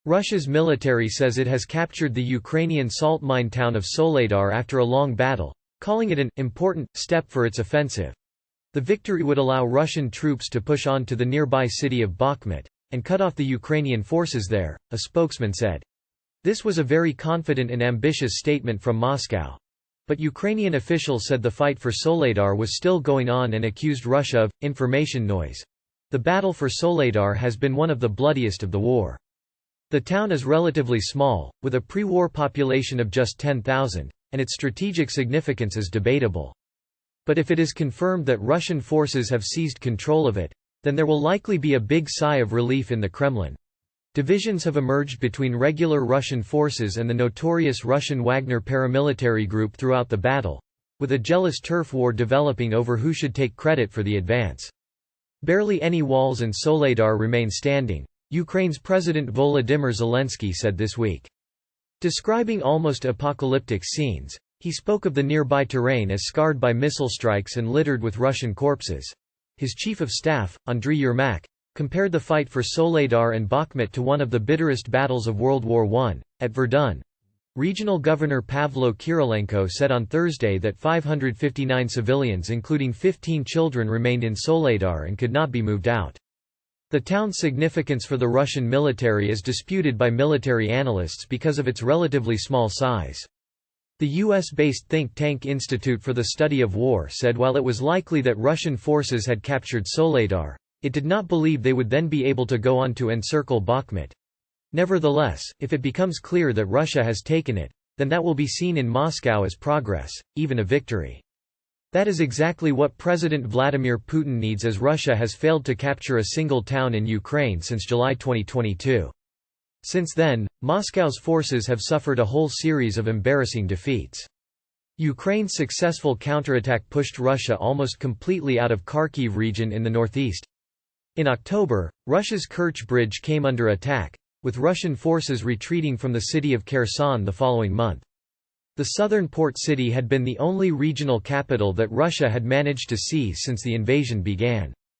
Russia's military says it has captured the Ukrainian salt mine town of Soledar after a long battle, calling it an important step for its offensive. The victory would allow Russian troops to push on to the nearby city of Bakhmut and cut off the Ukrainian forces there, a spokesman said. This was a very confident and ambitious statement from Moscow. But Ukrainian officials said the fight for Soledar was still going on and accused Russia of information noise. The battle for Soledar has been one of the bloodiest of the war. The town is relatively small, with a pre-war population of just 10,000, and its strategic significance is debatable. But if it is confirmed that Russian forces have seized control of it, then there will likely be a big sigh of relief in the Kremlin. Divisions have emerged between regular Russian forces and the notorious Russian Wagner paramilitary group throughout the battle, with a jealous turf war developing over who should take credit for the advance. Barely any walls in Soledar remain standing, Ukraine's President Volodymyr Zelensky said this week. Describing almost apocalyptic scenes, he spoke of the nearby terrain as scarred by missile strikes and littered with Russian corpses. His chief of staff, Andriy Yermak, compared the fight for Soledar and Bakhmut to one of the bitterest battles of World War I. At Verdun, Regional Governor Pavlo Kirilenko said on Thursday that 559 civilians including 15 children remained in Soledar and could not be moved out. The town's significance for the Russian military is disputed by military analysts because of its relatively small size. The US-based think tank Institute for the Study of War said while it was likely that Russian forces had captured Soledar, it did not believe they would then be able to go on to encircle Bakhmut. Nevertheless, if it becomes clear that Russia has taken it, then that will be seen in Moscow as progress, even a victory. That is exactly what President Vladimir Putin needs, as Russia has failed to capture a single town in Ukraine since July 2022. Since then, Moscow's forces have suffered a whole series of embarrassing defeats. Ukraine's successful counterattack pushed Russia almost completely out of Kharkiv region in the northeast. In October, Russia's Kerch Bridge came under attack, with Russian forces retreating from the city of Kherson the following month. The southern port city had been the only regional capital that Russia had managed to seize since the invasion began.